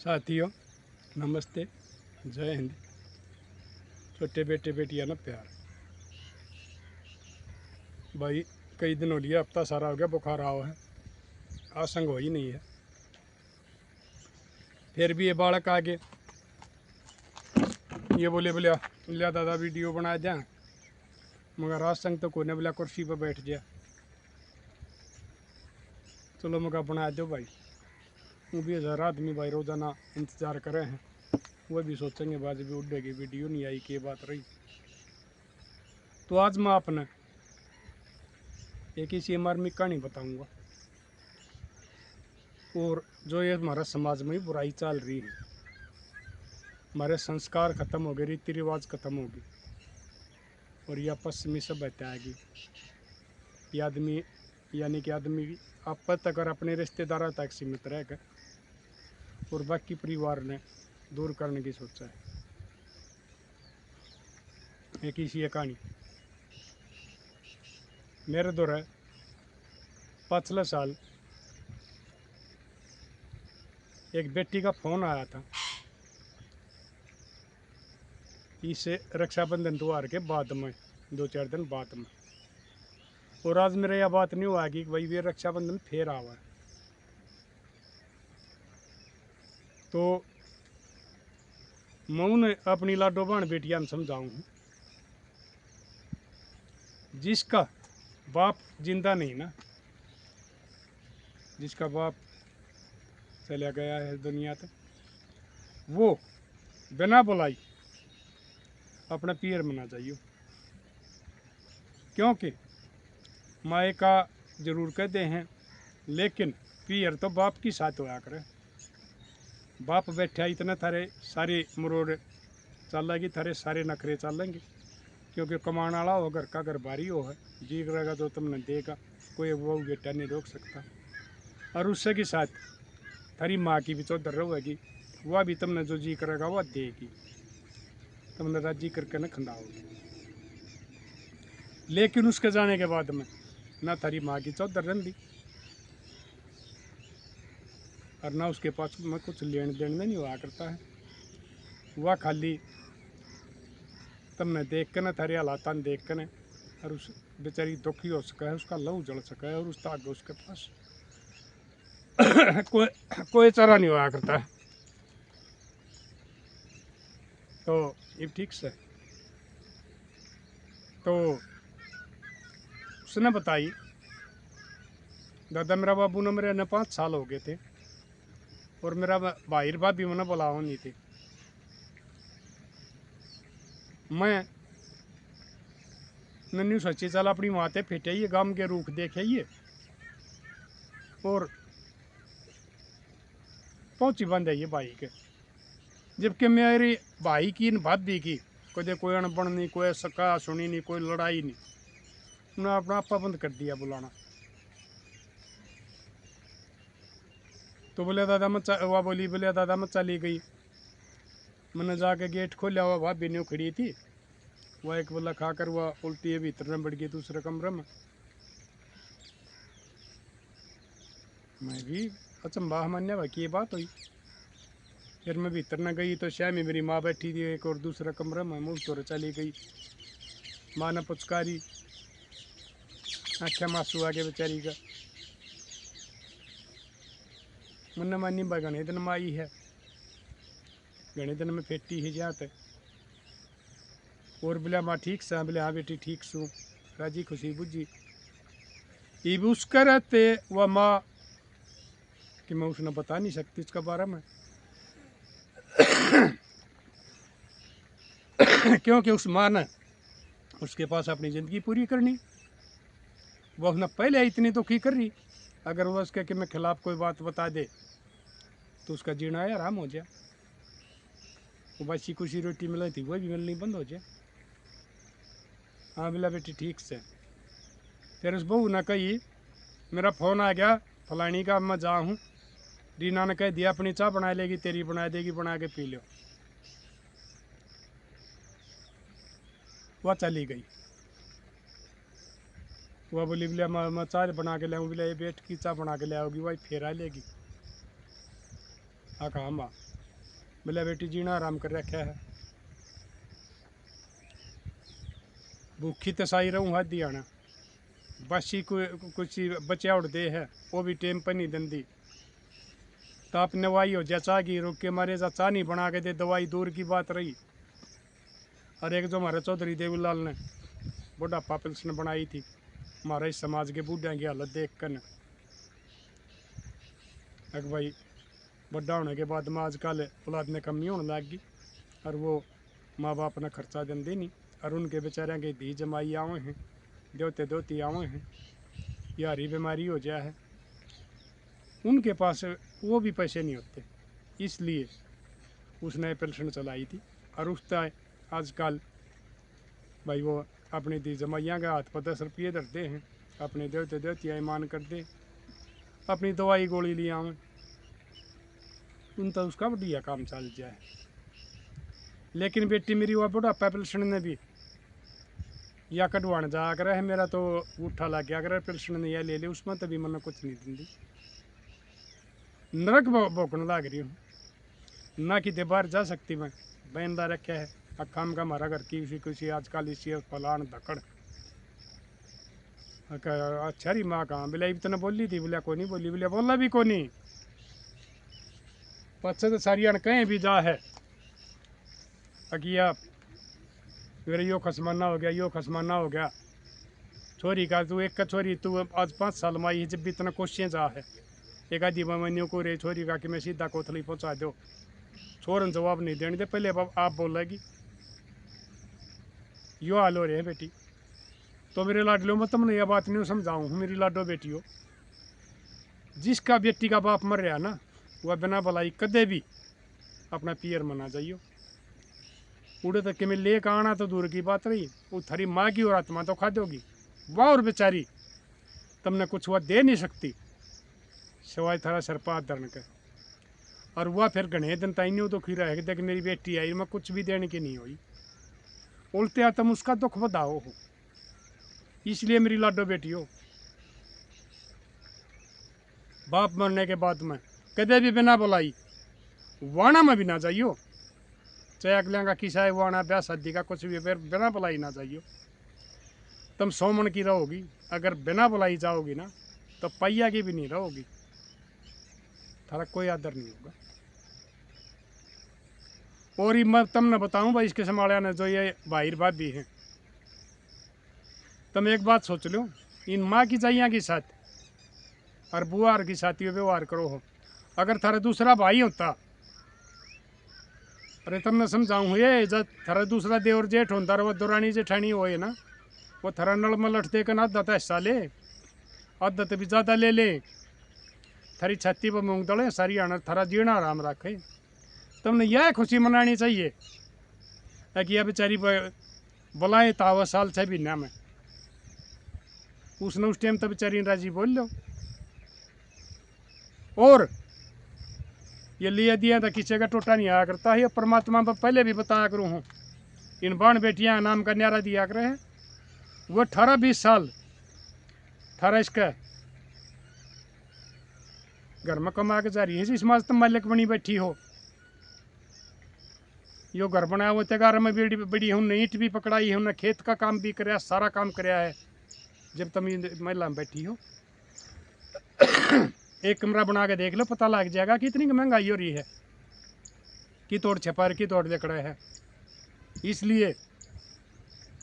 साथियों नमस्ते, जय हिंद। छोटे बेटे बेटियां ना प्यार भाई, कई दिन हो लिया, हफ्ता सारा हो गया बुखार आओ है, आसंग हो ही नहीं है। फिर भी ये बालक आगे ये बोले बोले लिया दादा वीडियो बना दिया, मगर आसंग तो कोने बोला कुर्सी पर बैठ गया। चलो मगा बना दो भाई। वो भी 1000 आदमी भाई रोजाना इंतजार करे हैं, वो भी सोचेंगे बाद भी उड़ेगी वीडियो नहीं आई, के बात रही। तो आज मैं अपने एक इसी मार्मिक कहानी बताऊंगा, और जो ये हमारा समाज में बुराई चल रही है, हमारे संस्कार खत्म हो गए, रीति रिवाज खत्म हो गए, और यह पश्चिमी सभ्यता आएगी। ये आदमी यानी कि आदमी आप तक और अपने रिश्तेदारों तक सीमित रहकर और बाकी परिवार ने दूर करने की सोचा है। एक इसी कहानी मेरे दौर है। पिछले साल एक बेटी का फोन आया था, इसे रक्षाबंधन त्यौहार के बाद में 2-4 दिन बाद में, और आज मेरा यह बात नहीं हुआ कि भाई ये रक्षाबंधन फिर आवा है। तो मैं उन्हें अपनी लाडो बहन बेटियां में समझाऊँ, जिसका बाप जिंदा नहीं ना, जिसका बाप चला गया है दुनिया तक, वो बिना बुलाई अपना पीर मना चाहिए। क्योंकि माए का जरूर कहते हैं, लेकिन पीर तो बाप की साथ होया करे। बाप बैठा इतना थारे सारे मरोड़ चलेगी, थारे सारे नखरे चलेंगे, क्योंकि कमाने वाला हो, घर का घर बारी हो है, जी करेगा तो तुमने देगा, कोई वो बेटा नहीं रोक सकता। और उससे के साथ थारी माँ की भी चौधर रहेगी, वह भी तुमने जो जी करेगा वह देगी, तुमने राजी करके न खंडाओगी। लेकिन उसके जाने के बाद में ना थारी माँ की चौधर रही, और ना उसके पास में कुछ लेन देन में नहीं हुआ करता है। वह खाली तुमने देख के न, थारे हालात देख के न, और उस बेचारी दुखी हो सका है, उसका लहू जल सका है, और उस आगे उसके पास कोई चारा नहीं हुआ करता है। तो ये ठीक से तो उसने बताई, दादा मेरा बाबू ने मेरे न 5 साल हो गए थे, और मेरा भाई भाभी मैंने बुलावा नहीं थे। मैं नन्नू सच्ची चल अपनी माते फिटाइए, गांव के रूख देखाइए, और पहुंची बंद है ये भाई के। जबकि मेरी भाई की इन भाभी की कोई अनबन नहीं, कोई सका सुनी नहीं, कोई लड़ाई नहीं, उन्होंने अपना आपा बंद कर दिया बुलाना। तो बोले दादा मैं वह बोली, बोले दादा मैं चली गई। मैंने जाके गेट खोलिया, वह भाभी ने खड़ी थी, वह एक बोला खाकर वह उल्टी भीतर में बढ़ गई दूसरे कमरे में। मैं भी अचंबा मान्या भाई की बात हुई। फिर मैं भीतर न गई तो श्यामी मेरी माँ बैठी थी एक और दूसरे कमरे में, मुँह तोड़ चली गई। माँ ने पुचकारी, आख्या मासू आगे बेचारी का। मुन्ने मानी भाई घने दिन में आई है, घने दिन में फेटी ही जाते, और बोले माँ ठीक से, बोले हाँ बेटी ठीक सू, राजी खुशी बुझी। ये भी उसका रहते वह माँ कि मैं उसने बता नहीं सकती इसका बारे में क्योंकि उस माँ ने उसके पास अपनी ज़िंदगी पूरी करनी, वह उसने पहले इतनी दुखी कर रही, अगर वह उसके कि मैं खिलाफ कोई बात बता दे तो उसका जीना आराम हो जाए, वो बची खुशी रोटी मिली थी वह भी मिलनी बंद हो जाए। हाँ बोला बेटी ठीक से। फिर उस बहू ने कही मेरा फ़ोन आ गया फलानी का, मैं जा हूँ। रीना ने कह दिया अपनी चाय बना लेगी, तेरी बना देगी, बना के पी लो। वह चली गई। वह बोली बोले मैं चाय बना के लाऊँ, बोले ये बेट की चाय बना के ले आओगी, वही फेरा लेगी। हाँ कहा माँ, बोले बेटी जीना आराम कर रखा है, भूखी तो साई रहूँ हाथ दिया ना, बासी कुछ बचा उड़ दे है वो भी टेम पर नहीं दंदी, तो आप नवाई हो जा चाह की रोक के मारे जा चाह नहीं बना के दे, दवाई दूर की बात रही। और एक जो हमारे चौधरी देवीलाल ने बुढ़ापा पेंशन बनाई थी, हमारे इस समाज के बूढ़ा की हालत देख कर अग भाई बड़ा होने के बाद में आजकल औलाद में कमी होने लग गई, और वो माँ बाप ने खर्चा देंदे नहीं, और उनके बेचारे के धी जमाई आवे हैं, देवते दोती आवे हैं, यारी बीमारी हो जाए है, उनके पास वो भी पैसे नहीं होते, इसलिए उसने पेंशन चलाई थी। और उसका आजकल भाई वो अपनी दी जमाइयाँ के हाथ पर 10 रुपये धरते हैं, अपने देवते देवतियाँ मान कर दे, अपनी दवाई गोली लिया आवें, उन तो उसका बढ़िया काम चल जाए। लेकिन बेटी मेरी वह बुढ़ापा पेंशन ने भी या कटवाने जा कर है, मेरा तो उठा लग गया अगर पेंशन ने यह ले ली, उसमें तो भी मैंने कुछ नहीं दी, नरक भोगने लग रही हूँ ना, कि बाहर जा सकती मैं, बहनदा रखे है अखाम का हमारा घर की किसी आजकल इसी फलान धकड़ अच्छा री माँ कहाँ, बोले इतना बोली थी, बोले को नहीं बोली, बोले बोला भी को नहीं, पच्चे तो सारी अण कहीं भी जा है अकिया मेरे यो खसमाना हो गया, यो खसमाना हो गया, छोरी का तू एक का छोरी तू आज 5 साल में आई, जब भी इतना क्वेश्चन जा है एक आधी मम्मी को रे छोरी का कि मैं सीधा कोथली पहुँचा दो, छोरन जवाब नहीं देने दे, पहले आप बोलेगी यो हाल हो रहे है बेटी। तो मेरे लाडलो में तुमने यह बात नहीं समझाऊँ हूँ, मेरी लाडो बेटी हो, जिसका बेटी का बाप मर रहा ना, वह बिना भलाई कदे भी अपना पियर मना जाइयो, उड़े तक के में लेकर आना तो दूर की बात रही, वो थारी माँ की और आत्मा तो खा दोगी, वाह और बेचारी तुमने कुछ वह दे नहीं सकती सिवाय थारा सर पर हाथ धरने के, और वह फिर घने दिन ताइन्यू तो खी रहे देख मेरी बेटी आई, मैं कुछ भी देने की नहीं हुई, उल्टे तुम उसका दुख बताओ हो, इसलिए मेरी लाडो बेटी हो, बाप मरने के बाद में कदे भी बिना बुलाई वाणा में भी ना जाइयो, चाहे अगले का किसा है वाणा ब्याह शादी का कुछ भी, फिर बिना बुलाई ना जाइयो, तुम 100 मन की रहोगी, अगर बिना बुलाई जाओगी ना तो पैया की भी नहीं रहोगी, थारा कोई आदर नहीं होगा। और ये मैं तुमने बताऊं भाई, इसके संभालिया ने जो ये भाई भाभी हैं, तुम एक बात सोच लो, इन माँ की जाइया के साथ और बुआर की साथ व्यवहार करो हो, अगर थारा दूसरा भाई होता, अरे तुमने समझाऊँ ये जब थारा दूसरा देवर जेठ होता वो दुरानी जेठानी होए ना, वो थारा नल में लट देकर आधा तो हिस्सा ले, आधा तो भी ज़्यादा ले ले, थारी छाती पर मूंग दले सारी आना थारा जीना आराम रखे, तुमने यह खुशी मनानी चाहिए कि यह बेचारी बुलाए तावा साल 6 महीना में, उसने उस टाइम तो बेचारी राजी बोल लो, और ये लिया दिया तो किसी का टोटा नहीं आया करता है, परमात्मा पर पहले भी बताया करूँ हूँ, इन बाण बेटियां नाम का न्यारा दिया करे हैं, वो 18-20 साल 18 इसका घर में कमा के जा रही है, इस माज तुम मालिक बनी बैठी हो, यो घर बनाया वो तेगार में बड़ी बड़ी हमने ईंट भी पकड़ाई है, हमने खेत का काम भी कराया, सारा काम कराया है, जब तुम महिला में बैठी हो एक कमरा बना के देख लो, पता लग जाएगा कि इतनी महंगाई हो रही है, कि तोड़ छपार की तोड़ लेकर है, इसलिए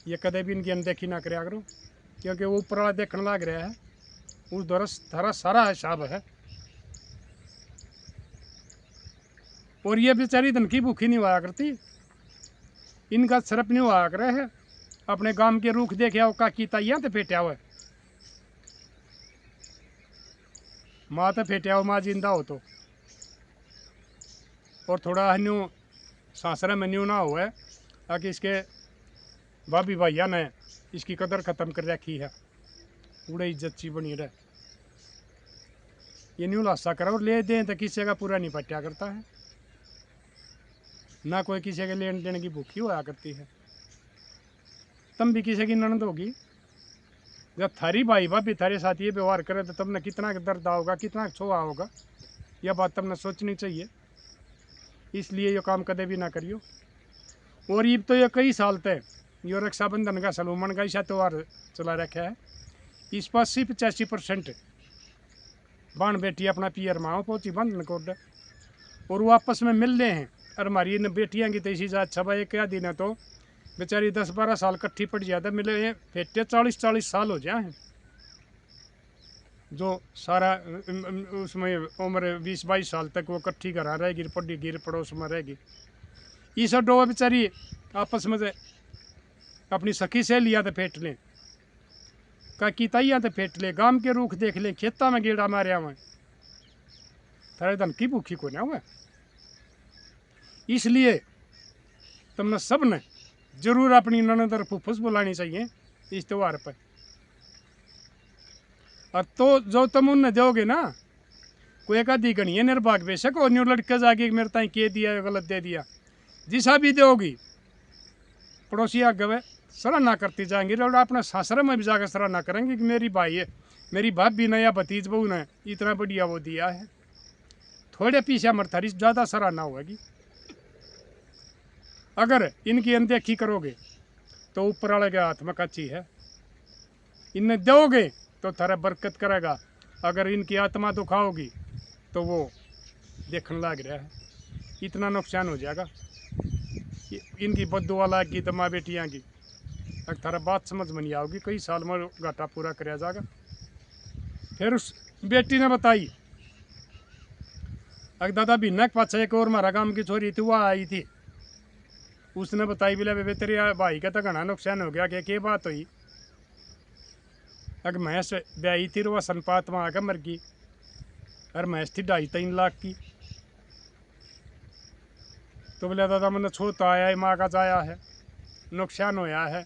ये कदे भी इनकी अनदेखी ना कराया करो, क्योंकि वो ऊपर वाला देखने लग रहा है, उस दौर थारा सारा हिसाब है, और ये बेचारी धन की भूखी नहीं हुआ करती, इनका सरप नहीं हुआ करे है, अपने गांव के रूख देखे आओ का कीता यहाँ तो फेंटा हुआ, माँ तो फेंटा हो, माँ जिंदा हो तो, और थोड़ा हन्यू सासरा में न्यू ना हुआ है, ताकि इसके भाभी भैया ने इसकी कदर ख़त्म कर रखी है, उड़े इज्जत सी बनी रहे, ये न्यू लासा करा और ले दें तो किसी का पूरा नहीं पट्या करता है, ना कोई किसी के लेन देने की भूखी होया करती है, तुम भी किसी की ननद होगी, जब थारी भाई भाभी थारे साथ ये व्यवहार करे तो तुमने कितना दर्द होगा, कितना छोआ होगा, यह बात तुमने सोचनी चाहिए। इसलिए ये काम कदे भी ना करियो। और ये तो ये कई साल तक यो रक्षाबंधन का सलूमन का ऐसा त्यौहार चला रखा है। इस पर 80-85% बाण बेटी अपना पियर माओ पहुँची बंधन कोड और वो आपस में मिल रहे हैं। और हमारी इन बेटियाँ की तो इसी जात छबा एक क्या दिन है तो बेचारी 10-12 साल कट्ठी पड़ जाता मिले हैं, फेटे 40-40 साल हो जाए, जो सारा उसमें उम्र 20-22 साल तक वो कट्ठी करा रहेगी, पड़ी गिर पड़ोस में रहेगी। ये सब डो बेचारी आपस में अपनी सखी से लिया तो फेंट लें, का किताइया तो फेंट ले, गांव के रूख देख ले, खेता में गेड़ा मारिया हुआ थारे धन की भूखी को ना हुआ। इसलिए तुमने सब ने जरूर अपनी ननद और फुफ्फुस बुलानी चाहिए इस त्यौहार पर। और तो जो तुम उन्हें दोगे ना, कोई एक आधी गणी है निर्भाग बेशक और न्यू लड़के जाके मेरे ताई के दिया गलत दे दिया, जिसा भी दोगी पड़ोसी आगे सराहना करती जाएंगी और अपने सासरे में भी जाकर सराहना करेंगे कि मेरी भाई है, मेरी भाभी ने या भतीज बहू ने इतना बढ़िया वो दिया है। थोड़े पीछे मरथारी ज़्यादा सराहना होगी। अगर इनकी अनदेखी करोगे तो ऊपर वाले के हाथ में कच्ची है, इन्हें दोगे तो थारा बरकत करेगा। अगर इनकी आत्मा दुखाओगी तो वो देखने लग रहा है, इतना नुकसान हो जाएगा। इनकी बद्दुआ लागी तो माँ बेटियाँ की, अगर थारा बात समझ में नहीं आओगी कई साल में घाटा पूरा कराया जाएगा। फिर उस बेटी ने बताई, अगर दादा भिन्ना के पास एक और हमारा गांव की छोरी थी, वह आई थी, उसने बताई बोले बेबे तेरे भाई का तो घना नुकसान हो गया। क्या बात हुई? अगर भैंस ब्याई थी वह सनपात में आकर मर गई, और भैंस थी 2.5-3 लाख की। तो बोले दादा मैंने छोटा आया है, माँ का जाया है, नुकसान होया है,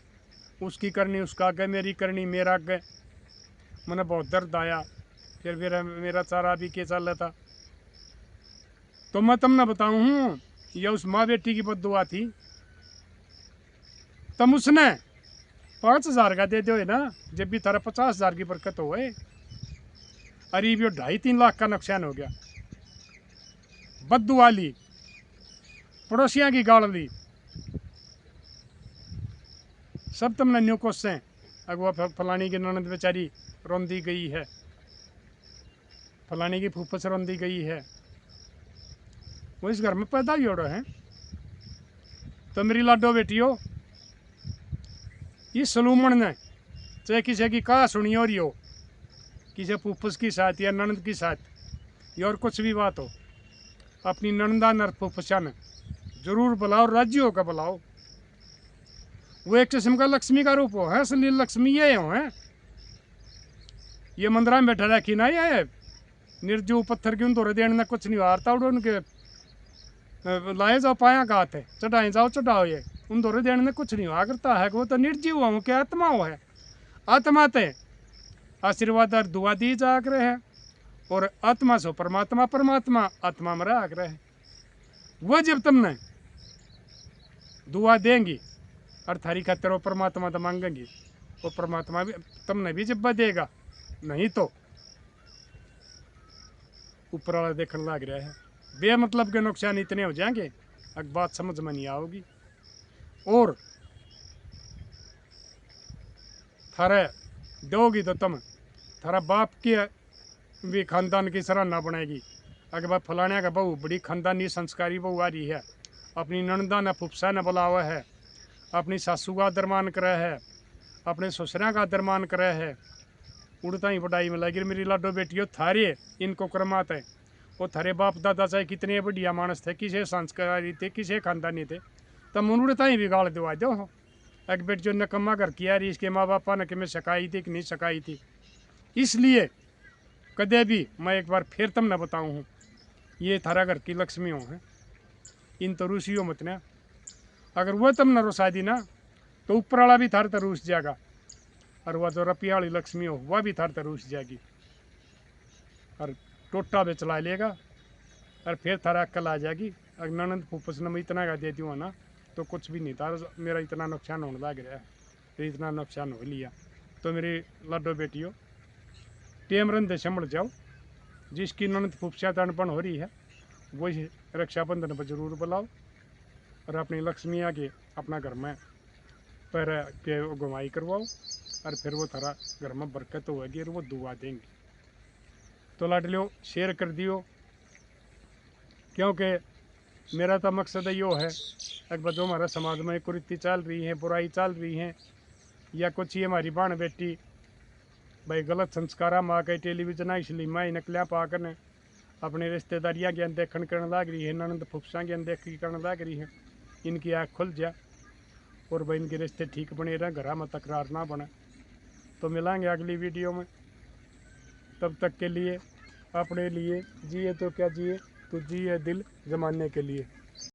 उसकी करनी उसका आगे, मेरी करनी मेरा आगे। मैंने बहुत दर्द आया, फिर मेरा चारा भी के चल रहा था। तो मैं तुमने बताऊँ हूँ यह उस माँ बेटी की बद्दुआ थी। तुम उसने 5,000 का दे दो है ना, जब भी तारा 50,000 की बरकत हो गए। अरीब यो 2.5-3 लाख का नुकसान हो गया, बद्दुआ ली, पड़ोसियाँ की गाड़ ली, सब तुमने न्यू क्वेश्चन। अगवा फलानी की ननद बेचारी रोंदी गई है, फलानी की फूफस रोंदी गई है, वो इस घर में पैदा ही हो रहे हैं। तो मेरी लाडो बेटियों, इस सलूमन ने चाहे किसी की कहा सुनी हो रही हो, किसी फूफस की साथ या ननद की साथ या और कुछ भी बात हो, अपनी ननदा नर फूफसा ने जरूर बुलाओ, राज्य होकर बुलाओ। वो एक किस्म का लक्ष्मी का रूप हो है, असली लक्ष्मी ये हो है। ये मंदिर में बैठा रखी ना, ये निर्जू पत्थर की उन दौरे देने में कुछ नहीं हारता, उनके लाए जाओ पाया गात है, चढ़ाए जाओ चढ़ाओ, ये उन दौरे देने में कुछ नहीं हुआ करता है। वो तो निर्जीव हो, क्या आत्मा हो है, आत्मा ते आशीर्वाद और दुआ दी जा रहे हैं, और आत्मा सो परमात्मा, परमात्मा आत्मा में रह रहे हैं। वह जब तुमने दुआ देंगी और थारी खातिर वो परमात्मा तो मांगेंगी, वो परमात्मा भी तुमने भी जब देगा, नहीं तो ऊपर वाला देखने लग रहा है। बेमतलब के नुकसान इतने हो जाएंगे, अब बात समझ में नहीं आओगी। और थारे दोगी तो तुम थारा बाप की भी खानदान की सराहना बनाएगी। अगर भाई फलाने का बहू बड़ी खानदानी संस्कारी बहू आ रही है, अपनी ननदा ने फुफसा ने बुलावा है, अपनी सासू का दरमान करे है, अपने ससुरा का दरमान करे है, उड़ता ही बढ़ाई में लगी। मेरी लाडो बेटियों, थारे इनको क्रमात है। वो थारे बाप दादा चाहे कितने बढ़िया मानस थे, किसे संस्कारी थे, किसे खानदानी थे, तब उड़ता ही बिगाड़ दिवा दो। एक बेट जो नकम्मा घर किया रही, इसके माँ बापा ने कि मैं सकाई थी कि नहीं सकाई थी। इसलिए कदे भी मैं एक बार फिर तुमने बताऊँ हूँ, ये थारा घर की लक्ष्मी हो है, इन तो रूसियों मत ना। अगर वह तुमने रुसा दी ना तो ऊपर वाला भी थार रूस जाएगा, और वह जो रपिया वाली लक्ष्मी हो वह भी थार रूस जाएगी, और टोटा भी चला लेगा, और फिर थारा अक्ल आ जाएगी। अगर ननद फूफस ने मैं इतना का दे दूँ ना तो कुछ भी नहीं था, मेरा इतना नुकसान होने लग रहा है, फिर इतना नुकसान हो लिया। तो मेरी लाडो बेटियों, टेम रंधे संभल जाओ। जिसकी ननद फुफसा तनपन हो रही है वही रक्षाबंधन पर जरूर बुलाओ और अपनी लक्ष्मी आके अपना घर में पैर के घुमाई करवाओ और फिर वो थारा घर में बरकत होगी और वो दुआ देंगे। तो लाडलियों शेयर कर दियो, क्योंकि मेरा तो मकसद यो है एक बार जो हमारा समाज में कुरीति चल रही है, बुराई चल रही है, या कुछ ही हमारी बाण बेटी भाई गलत संस्कार माँ के टेलीविजन इसलिए माँ नकलियाँ पाकर ने अपने रिश्तेदारियाँ की अनदेखन करने लग रही है, ननद फुफसा की अनदेखी करने लग रही है। इनकी आँख खुल जा और भाई इनके रिश्ते ठीक बने रहें, घर में तकरार ना बने। तो मिलेंगे अगली वीडियो में, तब तक के लिए अपने लिए जिए तो क्या जिए, तो जिए दिल जमाने के लिए।